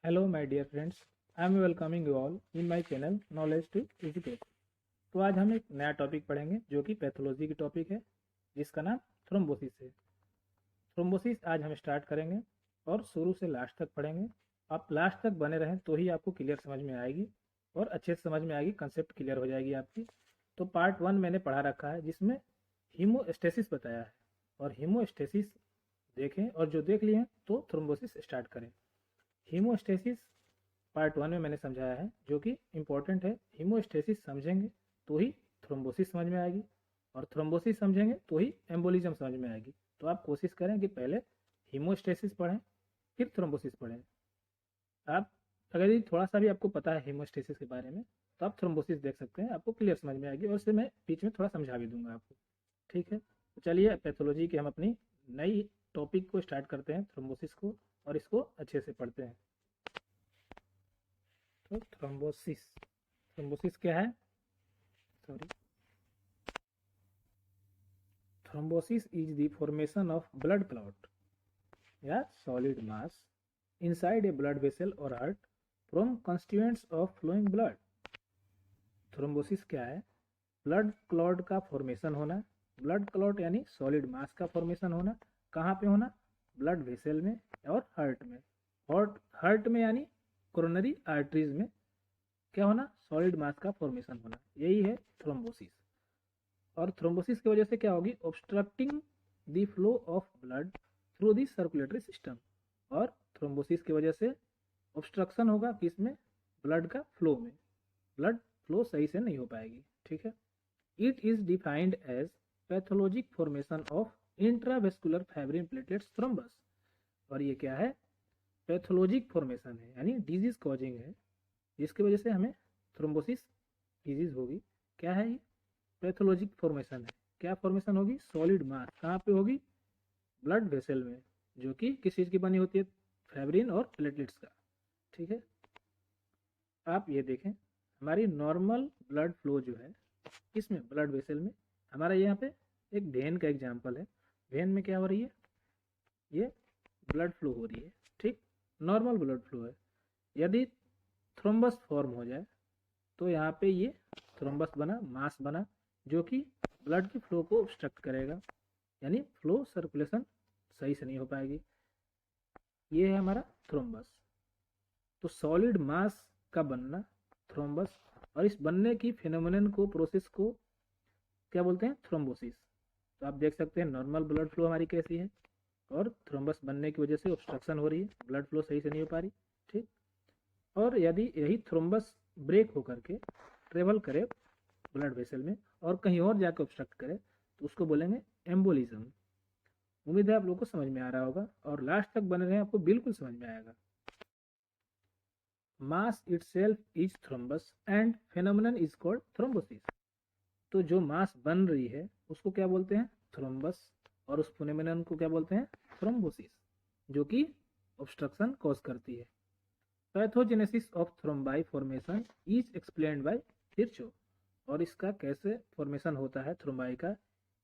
Hello my dear friends, I am welcoming you all in my channel knowledge to educate. तो आज हम एक नया टॉपिक पढ़ेंगे जो कि पैथोलॉजी की टॉपिक है, जिसका नाम थ्रोम्बोसिस है। थ्रोम्बोसिस आज हम स्टार्ट करेंगे और शुरू से लास्ट तक पढ़ेंगे। आप लास्ट तक बने रहें तो ही आपको क्लियर समझ में आएगी और अच्छे से समझ में आएगी, कंसेप्ट क्लियर हो जाएगी आपकी। तो पार्ट 1 मैंने पढ़ा रखा है जिसमें हीमोस्टेसिस बताया है, और हीमोस्टेसिस देखें और जो देख लिए हैं तो थ्रोम्बोसिस स्टार्ट करें। हीमोस्टेसिस पार्ट 1 में मैंने समझाया है जो कि इम्पोर्टेंट है। हीमोस्टेसिस समझेंगे तो ही थ्रोम्बोसिस समझ में आएगी, और थ्रोम्बोसिस समझेंगे तो ही एम्बोलिज्म समझ में आएगी। तो आप कोशिश करें कि पहले हीमोस्टेसिस पढ़ें फिर थ्रोम्बोसिस पढ़ें। आप अगर ये थोड़ा सा भी आपको पता है हीमोस्टेसिस के बारे में तो आप थ्रोम्बोसिस देख सकते हैं, आपको क्लियर समझ में आएगी, और उससे मैं बीच में थोड़ा समझा भी दूंगा आपको। ठीक है, तो चलिए पैथोलॉजी के हम अपनी नई टॉपिक को स्टार्ट करते हैं, थ्रोम्बोसिस को, और इसको अच्छे से पढ़ते हैं। तो थ्रोम्बोसिस थ्रोम्बोसिस क्या है? Sorry, thrombosis is the formation of blood clot या solid mass inside a blood vessel or heart from constituents of flowing blood। Thrombosis क्या है? ब्लड क्लॉट का फॉर्मेशन होना। ब्लड क्लॉट यानी सॉलिड मास का फॉर्मेशन होना। कहाँ पे होना? ब्लड वेसल में और हार्ट में। हार्ट में यानी कोरोनरी आर्टरीज में क्या होना? सॉलिड मास का फॉर्मेशन होना। यही है थ्रोम्बोसिस। और थ्रोम्बोसिस की वजह से क्या होगी? Obstructing the flow of blood through the circulatory system. और थ्रोम्बोसिस की वजह से ऑब्स्ट्रक्शन होगा किसमें? ब्लड का फ्लो में। ब्लड फ्लो सही से नहीं हो पाएगी। ठीक है, it is defined as pathologic formation of intravascular fibrin platelets thrombus. और ये क्या है? पैथोलॉजिक फॉर्मेशन है, यानी डिजीज कॉजिंग है, जिसकी वजह से हमें थ्रोम्बोसिस डिजीज होगी। क्या है ये? पैथोलॉजिक फॉर्मेशन है। क्या फॉर्मेशन होगी? सॉलिड मास। कहाँ पे होगी? ब्लड वेसल में, जो कि किस चीज़ की बनी होती है? फाइब्रिन और प्लेटलेट्स का। ठीक है, आप ये देखें, हमारी नॉर्मल ब्लड फ्लो जो है किसमें? ब्लड वेसल में। हमारा यहाँ पे एक वेन का एग्जाम्पल है। वेन में क्या हो रही है? ये ब्लड फ्लो हो रही है। ठीक, नॉर्मल ब्लड फ्लो है। यदि थ्रोम्बस फॉर्म हो जाए तो यहाँ पे ये थ्रोम्बस बना, मास बना, जो कि ब्लड की फ्लो को ऑब्स्ट्रक्ट करेगा, यानी फ्लो सर्कुलेशन सही से नहीं हो पाएगी। ये है हमारा थ्रोम्बस। तो सॉलिड मास का बनना थ्रोम्बस, और इस बनने की फिनोमिनन को, प्रोसेस को क्या बोलते हैं? थ्रोम्बोसिस। तो आप देख सकते हैं नॉर्मल ब्लड फ्लो हमारी कैसी है, और थ्रोम्बस बनने की वजह से ऑब्स्ट्रक्शन हो रही है, ब्लड फ्लो सही से नहीं हो पा रही। ठीक, और यदि यही थ्रोम्बस ब्रेक होकर के ट्रेवल करे ब्लड वेसल में और कहीं और जाकर ऑब्स्ट्रक्ट करे तो उसको बोलेंगे एम्बोलिज्म। उम्मीद है आप लोगों को समझ में आ रहा होगा, और लास्ट तक बने रहे, आपको बिल्कुल समझ में आएगा। Mass itself is thrombus and phenomenon is called thrombosis. तो जो मास बन रही है उसको क्या बोलते हैं? थ्रोम्बस। और उस फेनोमेनन को क्या बोलते हैं? थ्रोम्बोसिस, जो कि ऑब्स्ट्रक्शन कॉज करती है। Pathogenesis of thrombi formation is explained by Virchow. और इसका कैसे फॉर्मेशन होता है थ्रोम्बाई का,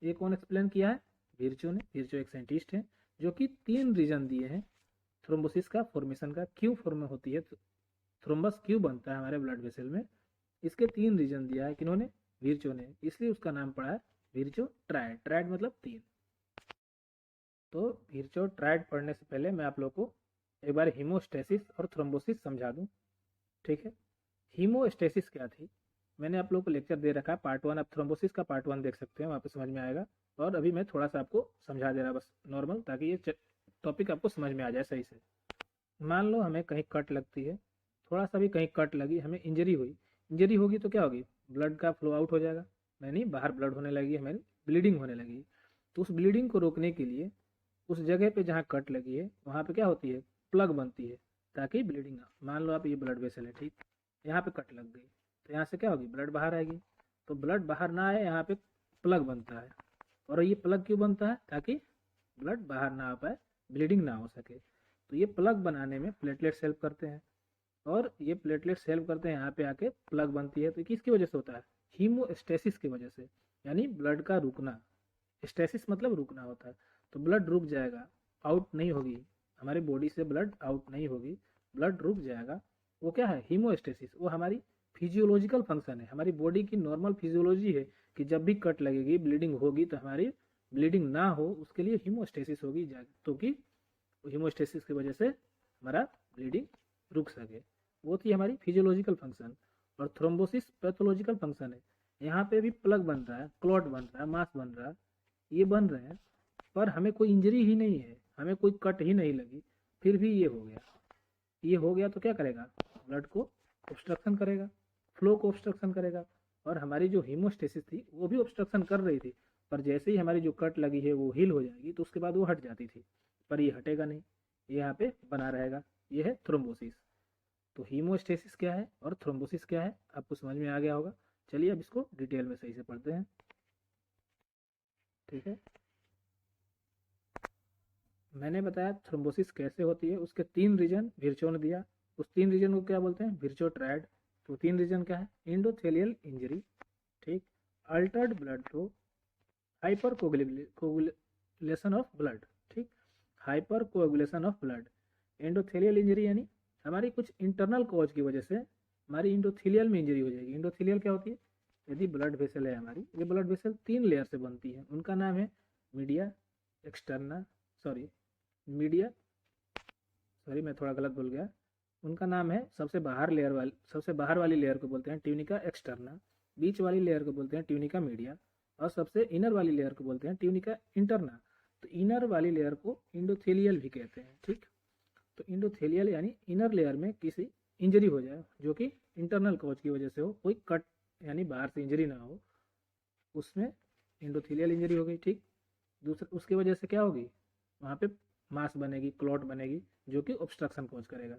ये कौन एक्सप्लेन किया है? विर्चो ने। विर्चो एक साइंटिस्ट है जो कि 3 रीजन दिए हैं थ्रोम्बोसिस का फॉर्मेशन का, क्यों फॉर्म होती है, थ्रोम्बस क्यों बनता है हमारे ब्लड वेसल में। इसके 3 रीजन दिया है किन्होंने? विर्चो ने। इसलिए उसका नाम पड़ा है विर्चो ट्रायड। ट्रायड मतलब 3। तो विर्चो ट्रायड पढ़ने से पहले मैं आप लोग को एक बार हीमोस्टेसिस और थ्रोम्बोसिस समझा दूं। ठीक है, हीमोस्टेसिस क्या थी? मैंने आप लोगों को लेक्चर दे रखा है पार्ट 1, आप थ्रोम्बोसिस का पार्ट 1 देख सकते हैं, वहाँ पे समझ में आएगा। और अभी मैं थोड़ा सा आपको समझा दे रहा बस नॉर्मल, ताकि ये टॉपिक आपको समझ में आ जाए सही से। मान लो हमें कहीं कट लगती है, थोड़ा सा भी कहीं कट लगी, हमें इंजरी हुई। इंजरी होगी तो क्या होगी? ब्लड का फ्लो आउट हो जाएगा, यानी बाहर ब्लड होने लगी, हमें ब्लीडिंग होने लगी। तो उस ब्लीडिंग को रोकने के लिए उस जगह पे जहाँ कट लगी है वहाँ पे क्या होती है? प्लग बनती है, ताकि ब्लीडिंग ना। मान लो आप ये ब्लड वेसल है, ठीक, यहाँ पे कट लग गई तो यहाँ से क्या होगी? ब्लड बाहर आएगी। तो ब्लड बाहर ना आए, यहाँ पे प्लग बनता है। और ये प्लग क्यों बनता है? ताकि ब्लड बाहर ना आ पाए, ब्लीडिंग ना हो सके। तो ये प्लग बनाने में प्लेटलेट्स हेल्प करते हैं, और ये प्लेटलेट्स हेल्प करते हैं, यहाँ पे आके प्लग बनती है। तो किसकी वजह से होता है? हीमोस्टेसिस की वजह से, यानी ब्लड का रुकना। स्टेसिस मतलब रुकना होता है। तो ब्लड रुक जाएगा, आउट नहीं होगी, हमारी बॉडी से ब्लड आउट नहीं होगी, ब्लड रुक जाएगा, वो क्या है, हीमोस्टेसिस। वो हमारी फिजियोलॉजिकल फंक्शन है, हमारी बॉडी की नॉर्मल फिजियोलॉजी है कि जब भी कट लगेगी, ब्लीडिंग होगी, तो हमारी ब्लीडिंग ना हो उसके लिए हीमोस्टेसिस होगी, तो कि हीमोस्टेसिस की वजह से हमारा ब्लीडिंग रुक सके। वो थी हमारी फिजियोलॉजिकल फंक्शन। और थ्रोम्बोसिस पैथोलॉजिकल फंक्शन है। यहाँ पे भी प्लग बन रहा है, क्लॉट बन रहा है, मास बन रहा है, ये बन रहे हैं, पर हमें कोई इंजरी ही नहीं है, हमें कोई कट ही नहीं लगी, फिर भी ये हो गया। ये हो गया तो क्या करेगा, ब्लड को ऑब्स्ट्रक्शन करेगा, फ्लो को ऑब्स्ट्रक्शन करेगा। और हमारी जो हीमोस्टेसिस थी वो भी ऑब्स्ट्रक्शन कर रही थी, पर जैसे ही हमारी जो कट लगी है वो हील हो जाएगी तो उसके बाद वो हट जाती थी, पर ये हटेगा नहीं, ये यहाँ पे बना रहेगा। ये है थ्रोम्बोसिस। तो हीमोस्टेसिस क्या है और थ्रोम्बोसिस क्या है, आपको समझ में आ गया होगा। चलिए अब इसको डिटेल में सही से पढ़ते हैं। ठीक है, मैंने बताया थ्रोम्बोसिस कैसे होती है, उसके 3 रीजन विर्चो ने दिया। उस 3 रीजन को क्या बोलते हैं, विर्चो ट्रायड। तो 3 रीजन क्या है, इंडोथेलियल इंजरी, ठीक, altered blood flow, hyper coagulation of blood, ठीक, hyper coagulation of blood. Endothelial injury यानी हमारी कुछ इंटरनल कॉज की वजह से हमारी इंडोथेलियल में इंजरी हो जाएगी। इंडोथेलियल क्या होती है, यदि ब्लड वेसल है हमारी, ये ब्लड वेसल 3 लेयर से बनती है, उनका नाम है media externa, sorry media, sorry मैं थोड़ा गलत बोल गया, उनका नाम है सबसे बाहर वाली लेयर को बोलते हैं ट्यूनिका एक्सटर्ना, बीच वाली लेयर को बोलते हैं ट्यूनिका मीडिया, और सबसे इनर वाली लेयर को बोलते हैं ट्यूनिका इंटरना। तो इनर वाली लेयर को इंडोथेलियल भी कहते हैं, ठीक। तो इंडोथेलियल यानी इनर लेयर में किसी इंजरी हो जाए जो कि इंटरनल कॉज की वजह से हो, कोई कट यानी बाहर से इंजरी ना हो, उसमें इंडोथेलियल इंजरी हो गई, ठीक। दूसरा उसकी वजह से क्या होगी, वहाँ पे मास बनेगी, क्लॉट बनेगी, जो कि ऑब्स्ट्रक्शन कॉज करेगा।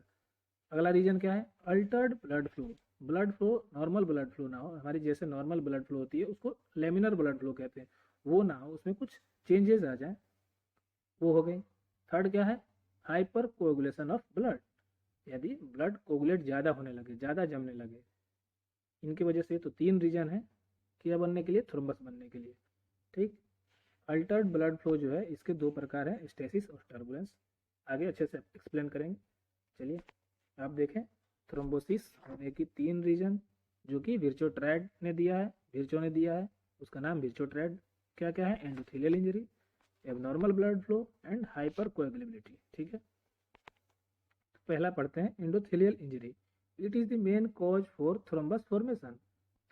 अगला रीजन क्या है, Altered blood flow. Blood flow normal blood flow ना हो, हमारी जैसे नॉर्मल ब्लड फ्लो होती है उसको लेमिनर ब्लड फ्लो कहते हैं, वो ना हो, उसमें कुछ चेंजेस आ जाए, वो हो गई। थर्ड क्या है, हाइपर कोगुलेशन ऑफ ब्लड, यदि ब्लड कोगुलेट ज़्यादा होने लगे, ज़्यादा जमने लगे, इनकी वजह से। तो 3 रीजन है क्या बनने के लिए, थ्रोम्बस बनने के लिए, ठीक। अल्टर्ड ब्लड फ्लो जो है इसके 2 प्रकार हैं, स्टेसिस और टर्बुलेंस। आगे अच्छे से एक्सप्लेन करेंगे। चलिए आप देखें, थ्रोम्बोसिस होने की 3 रीजन जो कि विर्चो ट्रैड ने दिया है, विर्चो ने दिया है, उसका नाम विर्चो ट्रैड। क्या क्या है, endothelial injury, abnormal blood flow and hyper coagulability, ठीक है। तो पहला पढ़ते हैं, endothelial injury. It is the main cause for thrombus formation.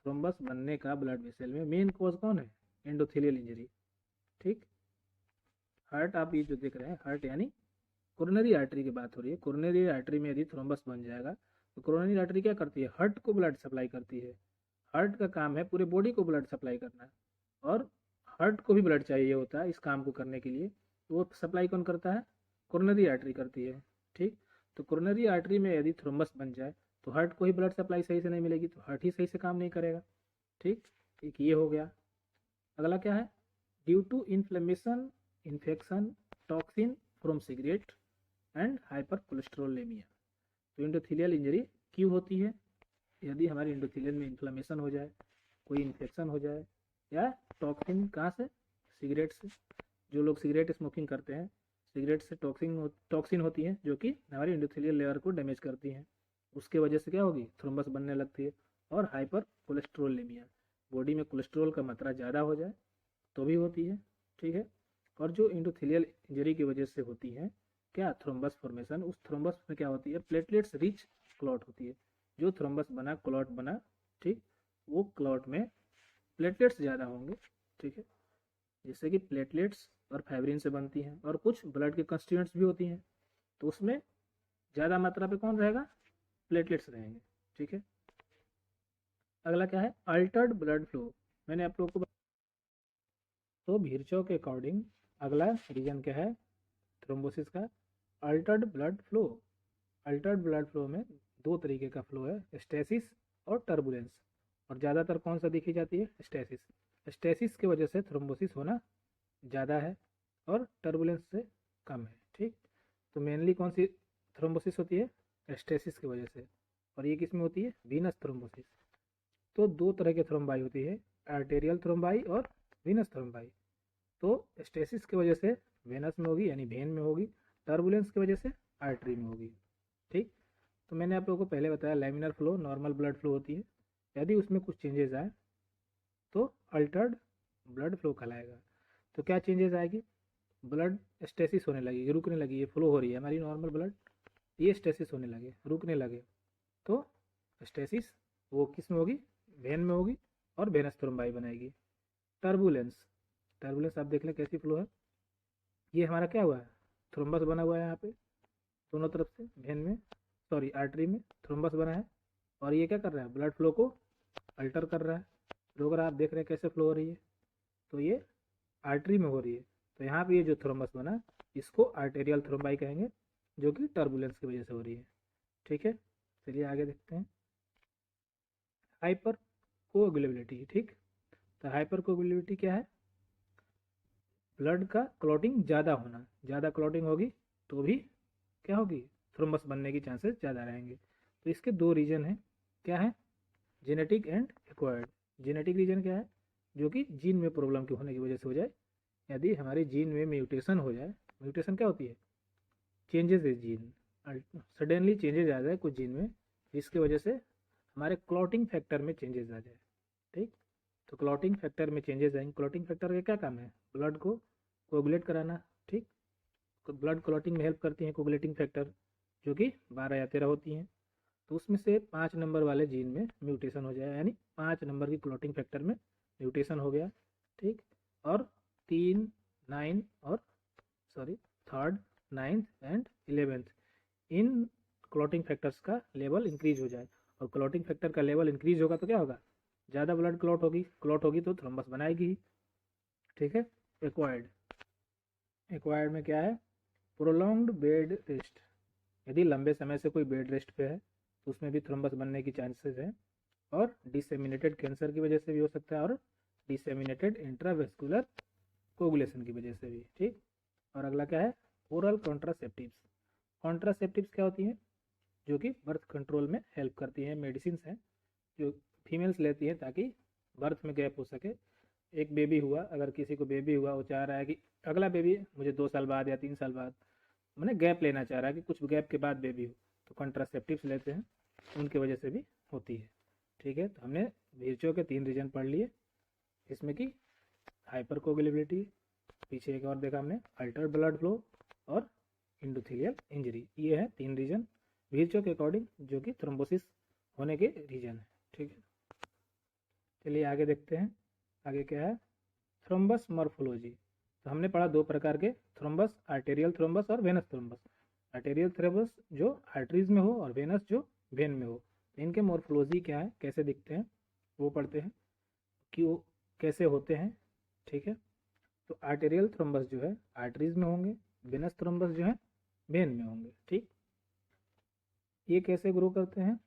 Thrombus बनने का ब्लड वेसल में मेन कॉज कौन है, एंडोथेलियल इंजरी, ठीक। हार्ट, आप ये जो देख रहे हैं हार्ट यानी कोरोनरी आर्टरी की बात हो रही है। कोरोनरी आर्टरी में यदि थ्रोम्बस बन जाएगा तो कोरोनरी आर्टरी क्या करती है, हार्ट को ब्लड सप्लाई करती है। हार्ट का काम है पूरे बॉडी को ब्लड सप्लाई करना, और हार्ट को भी ब्लड चाहिए होता है इस काम को करने के लिए, तो वो सप्लाई कौन करता है, कोरोनरी आर्टरी करती है, ठीक। तो कोरोनरी आर्टरी में यदि थ्रोम्बस बन जाए तो हार्ट को ही ब्लड सप्लाई सही से नहीं मिलेगी, तो हार्ट ही सही से काम नहीं करेगा, ठीक। एक ये हो गया। अगला क्या है, due to inflammation, infection, toxin from cigarette and hypercholesterolaemia. तो इंडोथेलियल इंजरी क्यों होती है, यदि हमारे इंडोथेलियल में इन्फ्लेमेशन हो जाए, कोई इन्फेक्शन हो जाए, या टॉक्सिन कहाँ से, सिगरेट से। जो लोग सिगरेट स्मोकिंग करते हैं, सिगरेट से टॉक्सिन होती है जो कि हमारी इंडोथेलियल लेयर को डैमेज करती हैं, उसके वजह से क्या होगी, थ्रोम्बस बनने लगती है। और हाइपर कोलेस्ट्रोलेमिया, बॉडी में कोलेस्ट्रोल का मात्रा ज़्यादा हो जाए तो भी होती है, ठीक है। और जो इंडोथेलियल इंजरी की वजह से होती है क्या, थ्रोम्बस फॉर्मेशन, उस थ्रोम्बस में क्या होती है, प्लेटलेट्स रिच क्लॉट होती है। जो थ्रोम्बस बना, क्लॉट बना, ठीक, वो क्लॉट में प्लेटलेट्स ज़्यादा होंगे, ठीक है, जैसे कि प्लेटलेट्स और फाइब्रिन से बनती हैं, और कुछ ब्लड के कंस्टिट्यूएंट्स भी होती हैं, तो उसमें ज़्यादा मात्रा पे कौन रहेगा, प्लेटलेट्स रहेंगे, ठीक है। अगला क्या है, अल्टर्ड ब्लड फ्लो। मैंने आप लोगों को तो विर्चो के अकॉर्डिंग अगला रीजन क्या है थ्रोम्बोसिस का, Altered blood flow. Altered blood flow में 2 तरीके का फ्लो है, स्टेसिस और टर्बुलेंस। और ज़्यादातर कौन सा देखी जाती है, स्टेसिस। स्टेसिस की वजह से थ्रोम्बोसिस होना ज़्यादा है और टर्बुलेंस से कम है, ठीक। तो मेनली कौन सी थ्रोम्बोसिस होती है, स्टेसिस की वजह से। और ये किस में होती है, वीनस थ्रोम्बोसिस। तो 2 तरह के थ्रोम्बाई होती है, आर्टेरियल थ्रोम्बाई और वीनस थ्रोम्बाई। तो स्टेसिस की वजह से वेनस में होगी यानी वेन में होगी, टर्बुलेंस की वजह से आर्टरी में होगी, ठीक। तो मैंने आप लोगों को पहले बताया laminar flow normal blood flow होती है, यदि उसमें कुछ चेंजेस आए तो अल्टर्ड ब्लड फ्लो कहलाएगा। तो क्या चेंजेस आएगी, ब्लड स्टेसिस होने लगेगी, रुकने लगी, ये फ्लो हो रही है हमारी नॉर्मल ब्लड, ये स्टेसिस होने लगे, रुकने लगे, तो स्टेसिस वो किस में होगी, वेन में होगी और वेनस थ्रोम्बाई बनाएगी। टर्बुलेंस, टर्बुलेंस आप देख लें कैसी फ्लो है, ये हमारा क्या हुआ है, थ्रोम्बस बना हुआ है यहाँ पे दोनों तरफ से, वेन में सॉरी आर्टरी में थ्रोम्बस बना है, और ये क्या कर रहा है, ब्लड फ्लो को अल्टर कर रहा है। तो अगर आप देख रहे हैं कैसे फ्लो हो रही है, तो ये आर्टरी में हो रही है, तो यहाँ पे ये जो थ्रोम्बस बना इसको आर्टेरियल थ्रोम्बाई कहेंगे, जो कि टर्बुलेंस की वजह से हो रही है। ठीक है, चलिए आगे देखते हैं। हाइपर कोएगुलेबिलिटी, ठीक, तो हाइपर कोएगुलेबिलिटी क्या है, ब्लड का क्लॉटिंग ज़्यादा होना, ज़्यादा क्लॉटिंग होगी तो भी क्या होगी, थ्रोम्बस बनने की चांसेस ज़्यादा रहेंगे। तो इसके दो रीजन हैं, क्या है, genetic and acquired. Genetic reason क्या है, जो कि जीन में प्रॉब्लम की होने की वजह से हो जाए, यदि हमारे जीन में म्यूटेशन हो जाए, म्यूटेशन क्या होती है, चेंजेस है जीन, सडनली चेंजेस आ जाए कुछ जीन में, जिसकी वजह से हमारे क्लॉटिंग फैक्टर में चेंजेस आ जाए। ठीक, तो क्लॉटिंग फैक्टर में चेंजेस आएंगे। क्लॉटिंग फैक्टर का क्या काम है, ब्लड को कोगुलेट कराना। ठीक, तो ब्लड क्लॉटिंग में हेल्प करती हैं कोगुलेटिंग फैक्टर, जो कि 12 या 13 होती हैं। तो उसमें से 5 नंबर वाले जीन में म्यूटेशन हो जाए, यानी 5 नंबर की क्लॉटिंग फैक्टर में म्यूटेशन हो गया। ठीक, और 3, 9 और sorry third, 9th and 11th in clotting factors का लेवल इंक्रीज हो जाए, और क्लॉटिंग फैक्टर का लेवल इंक्रीज होगा तो क्या होगा, ज़्यादा ब्लड क्लॉट होगी तो थ्रोम्बस बनाएगी ही। ठीक है, एक्वायर्ड, एक्वायर्ड में क्या है, प्रोलॉन्ग्ड बेड रेस्ट, यदि लंबे समय से कोई बेड रेस्ट पे है तो उसमें भी थ्रोम्बस बनने की चांसेस है, और डिसेमिनेटेड कैंसर की वजह से भी हो सकता है, और डिसेमिनेटेड इंट्रावेस्कुलर कोगुलेशन की वजह से भी। ठीक, और अगला क्या है, ओरल कॉन्ट्रासेप्टिव्स। कॉन्ट्रासेप्टिव्स क्या होती हैं, जो कि बर्थ कंट्रोल में हेल्प करती हैं, मेडिसिन हैं जो फीमेल्स लेती हैं ताकि बर्थ में गैप हो सके। एक बेबी हुआ, अगर किसी को बेबी हुआ, वो चाह रहा है कि अगला बेबी मुझे 2 साल बाद या 3 साल बाद, मैंने गैप लेना चाह रहा है कि कुछ गैप के बाद बेबी हो, तो कॉन्ट्रासेप्टिव्स लेते हैं, उनकी वजह से भी होती है। ठीक है, तो हमने वीरचो के 3 रीजन पढ़ लिए, इसमें कि हाइपर कोगुलेबिलिटी, पीछे एक और देखा हमने, अल्टर्ड ब्लड फ्लो और इंडोथेलियल इंजरी, ये है 3 रीजन वीरचो के अकॉर्डिंग, जो कि थ्रोम्बोसिस होने के रीजन है। ठीक है, चलिए आगे देखते हैं, आगे क्या है, थ्रोम्बस मॉर्फोलॉजी। तो हमने पढ़ा 2 प्रकार के थ्रोम्बस, आर्टेरियल थ्रोम्बस और वेनस थ्रोम्बस। आर्टेरियल थ्रोम्बस जो आर्टरीज में हो, और वेनस जो वेन में हो। तो इनके मॉर्फोलॉजी क्या है, कैसे दिखते हैं, वो पढ़ते हैं, क्यों कैसे होते हैं। ठीक है, तो आर्टेरियल थ्रोम्बस जो है आर्टरीज में होंगे, वेनस थ्रोम्बस जो है वेन में होंगे। ठीक, ये कैसे ग्रो करते हैं,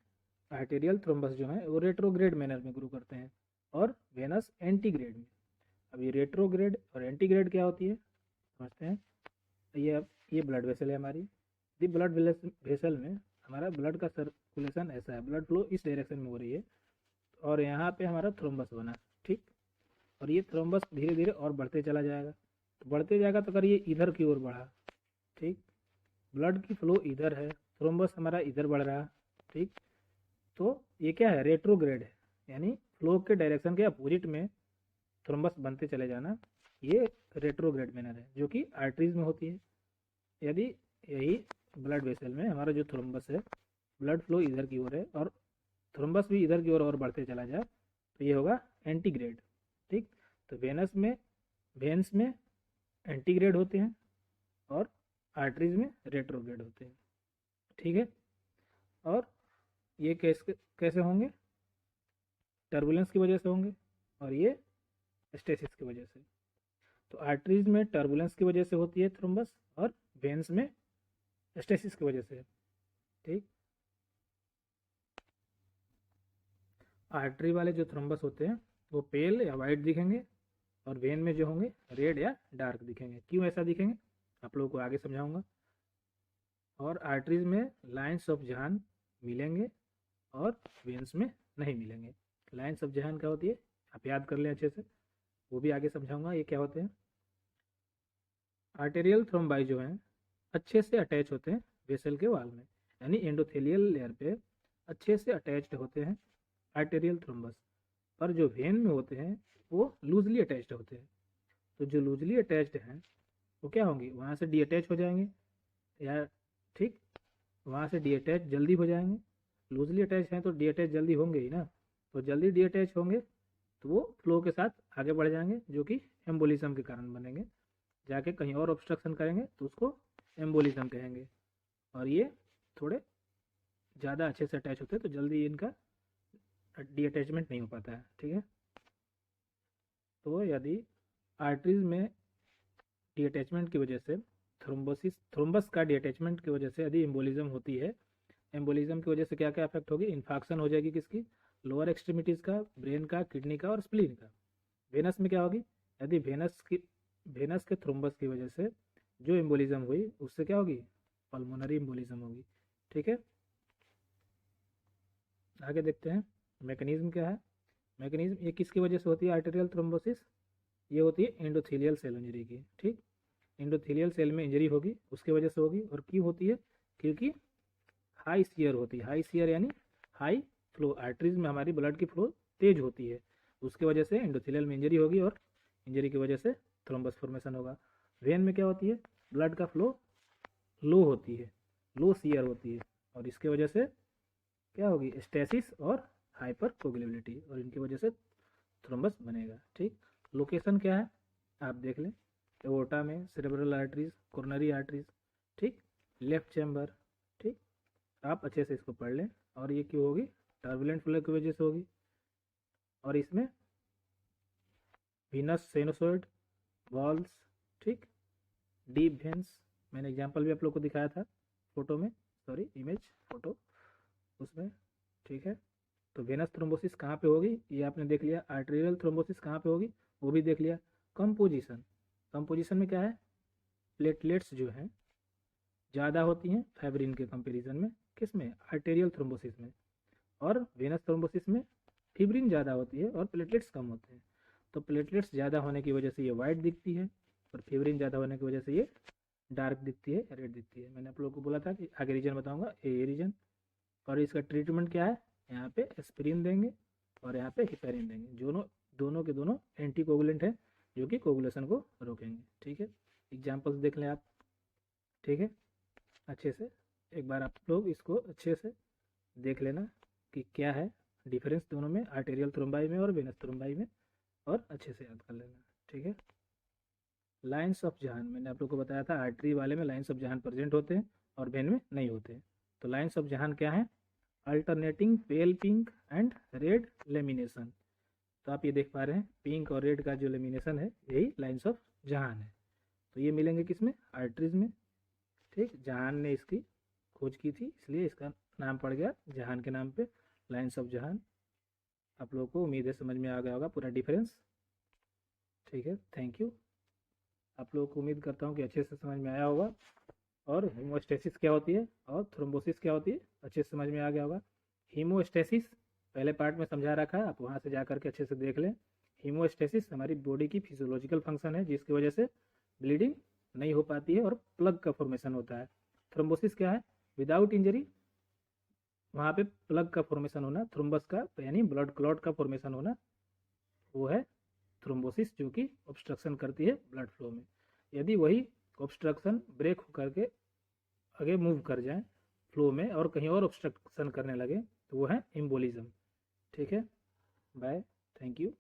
आर्टेरियल थ्रोम्बस जो है वो रेट्रोग्रेड मैनर में ग्रो करते हैं, और वेनस एंटीग्रेड में। अब ये रेट्रोग्रेड और एंटीग्रेड क्या होती है, समझते हैं। ये ब्लड वेसल है हमारी, दी ब्लड वेसल में हमारा ब्लड का सर्कुलेशन ऐसा है, ब्लड फ्लो इस डायरेक्शन में हो रही है, और यहाँ पे हमारा थ्रोम्बस बना। ठीक, और ये थ्रोम्बस धीरे धीरे और बढ़ते चला जाएगा, तो बढ़ते जाएगा तो अगर ये इधर की ओर बढ़ा, ठीक, ब्लड की फ्लो इधर है, थ्रोम्बस हमारा इधर बढ़ रहा है। ठीक, तो ये क्या है, रेट्रोग्रेड है, यानी फ्लो के डायरेक्शन के अपोजिट में थ्रोम्बस बनते चले जाना, ये रेट्रोग्रेड मैनर है, जो कि आर्टरीज में होती है। यदि यही ब्लड वेसल में हमारा जो थ्रोम्बस है, ब्लड फ्लो इधर की ओर है और थ्रोम्बस भी इधर की ओर और बढ़ते चला जाए, तो ये होगा एंटीग्रेड। ठीक, तो वेन्स में एंटीग्रेड होते हैं, और आर्टरीज में रेट्रोग्रेड होते हैं। ठीक है, और ये कैसे होंगे, टर्बुलेंस की वजह से होंगे, और ये स्टेसिस की वजह से। तो आर्टरीज में टर्बुलेंस की वजह से होती है थ्रोम्बस, और वेन्स में स्टेसिस की वजह से। ठीक, आर्टरी वाले जो थ्रोम्बस होते हैं वो पेल या वाइट दिखेंगे, और वेन में जो होंगे रेड या डार्क दिखेंगे। क्यों ऐसा दिखेंगे, आप लोगों को आगे समझाऊंगा। और आर्टरीज में लाइन्स ऑफ जहान मिलेंगे, और वेन्स में नहीं मिलेंगे। लाइन्स ऑफ जहान क्या होती है, आप याद कर लें अच्छे से, वो भी आगे समझाऊंगा ये क्या होते हैं। आर्टेरियल थ्रोम्बाई जो हैं अच्छे से अटैच होते हैं वेसल के वाल में, यानी एंडोथेलियल लेयर पे अच्छे से अटैच्ड होते हैं आर्टेरियल थ्रोम्बस, पर जो वेन में होते हैं वो लूजली अटैच्ड होते हैं। तो जो लूजली अटैच्ड हैं वो क्या होंगे, वहाँ से डीअटैच हो जाएंगे, या ठीक वहाँ से डीअटैच जल्दी हो जाएंगे। लूजली अटैच हैं तो डीअटैच जल्दी होंगे ही ना, तो जल्दी डीअटैच होंगे तो वो फ्लो के साथ आगे बढ़ जाएंगे, जो कि एम्बोलिज्म के कारण बनेंगे। जाके कहीं और ऑब्स्ट्रक्शन करेंगे तो उसको एम्बोलिज्म कहेंगे। और ये थोड़े ज़्यादा अच्छे से अटैच होते हैं तो जल्दी इनका डीअटैचमेंट नहीं हो पाता है, ठीक है। तो यदि आर्टरीज में डीअटैचमेंट की वजह से थ्रोम्बस का डीअटैचमेंट की वजह से यदि एम्बोलिज्म होती है, एम्बोलिज्म की वजह से क्या क्या इफेक्ट होगी, इन्फेक्शन हो जाएगी किसकी, लोअर एक्सट्रीमिटीज़ का, ब्रेन का, किडनी का और स्प्लीन का। वेनस में क्या होगी, यदि वेनस के थ्रोम्बस की वजह से जो एम्बोलिज्म हुई उससे क्या होगी, पल्मोनरी एम्बोलिज्म होगी, ठीक है। आगे देखते हैं मैकेनिज्म क्या है। मैकेनिज्म ये किसकी वजह से होती है आर्टेरियल थ्रोम्बोसिस, ये होती है एंडोथेलियल सेल इंजरी की, ठीक। एंडोथेलियल सेल में इंजरी होगी उसकी वजह से होगी, और क्यों होती है, क्योंकि हाई सीयर होती है। हाई सीयर यानी हाई फ्लो, आर्टरीज में हमारी ब्लड की फ्लो तेज होती है, उसकी वजह से एंडोथेलियल में इंजरी होगी, और इंजरी की वजह से थ्रोम्बस फॉर्मेशन होगा। वेन में क्या होती है, ब्लड का फ्लो लो होती है, लो सीयर होती है, और इसके वजह से क्या होगी, स्टेसिस और हाइपर कोगुलेबिलिटी, और इनकी वजह से थ्रोम्बस बनेगा, ठीक। लोकेशन क्या है आप देख लें, एओर्टा में, सेरेब्रल आर्टरीज, कोरोनरी आर्टरीज, ठीक, लेफ्ट चैम्बर, ठीक। आप अच्छे से इसको पढ़ लें। और ये क्यों होगी, टर्बुलेंट फ्लो की वजह से होगी। और इसमें वीनस साइनोसॉइड, वॉल्स, ठीक, डीप वेन्स, मैंने एग्जांपल भी आप लोग को दिखाया था फोटो में, सॉरी इमेज फोटो उसमें, ठीक है। तो वेनस थ्रोम्बोसिस कहाँ पे होगी ये आपने देख लिया, आर्टेरियल थ्रोम्बोसिस कहाँ पे होगी वो भी देख लिया। कंपोजिशन, कंपोजिशन में क्या है, प्लेटलेट्स जो हैं ज़्यादा होती हैं फाइब्रिन के कंपेरिजन में, किस में, आर्टेरियल थ्रोम्बोसिस में, और वेनस थ्रोम्बोसिस में फिब्रिन ज़्यादा होती है और प्लेटलेट्स कम होते हैं। तो प्लेटलेट्स ज़्यादा होने की वजह से ये वाइट दिखती है, और फिब्रिन ज़्यादा होने की वजह से ये डार्क दिखती है, रेड दिखती है। मैंने आप लोगों को बोला था कि आगे रीजन बताऊंगा, ये रीजन। और इसका ट्रीटमेंट क्या है, यहाँ पे एस्पिरिन देंगे और यहाँ पे हिपेरिन देंगे, दोनों दोनों के दोनों एंटी कोगुलेंट हैं जो कि कोगुलेशन को रोकेंगे, ठीक है। एग्जाम्पल्स देख लें आप, ठीक है, अच्छे से एक बार आप लोग इसको अच्छे से देख लेना कि क्या है डिफरेंस दोनों में, आर्टेरियल थ्रोम्बाई में और वेनस थ्रोम्बाई में, और अच्छे से याद कर लेना, ठीक है। लाइन्स ऑफ जहान, मैंने आप लोग को बताया था आर्टरी वाले में लाइन्स ऑफ जहान प्रेजेंट होते हैं और वेन में नहीं होते हैं। तो लाइन्स ऑफ जहान क्या है, alternating pail pink and red lamination. तो आप ये देख पा रहे हैं पिंक और रेड का जो लेमिनेशन है यही लाइन्स ऑफ जहान है। तो ये मिलेंगे किसमें, आर्टरीज में, ठीक। जहान ने इसकी खोज की थी इसलिए इसका नाम पड़ गया जहान के नाम पे, लाइन्स ऑफ जहान। आप लोगों को उम्मीद है समझ में आ गया होगा पूरा डिफरेंस, ठीक है। थैंक यू, आप लोगों को उम्मीद करता हूँ कि अच्छे से समझ में आया होगा। और हीमोस्टेसिस क्या होती है और थ्रोम्बोसिस क्या होती है अच्छे से समझ में आ गया होगा। हीमोस्टेसिस पहले पार्ट में समझा रखा है, आप वहाँ से जा करके अच्छे से देख लें। हीमोस्टेसिस हमारी बॉडी की फिजियोलॉजिकल फंक्शन है जिसकी वजह से ब्लीडिंग नहीं हो पाती है और प्लग का फॉर्मेशन होता है। थ्रोम्बोसिस क्या है, विदाउट इंजरी वहाँ पे प्लग का फॉर्मेशन होना, थ्रोम्बस का यानी ब्लड क्लॉट का फॉर्मेशन होना, वो है थ्रोम्बोसिस, जो कि ऑब्स्ट्रक्शन करती है ब्लड फ्लो में। यदि वही ऑब्स्ट्रक्शन ब्रेक होकर के आगे मूव कर जाए फ्लो में और कहीं और ऑब्स्ट्रक्शन करने लगे तो वो है एम्बोलिज्म, ठीक है। Bye, thank you.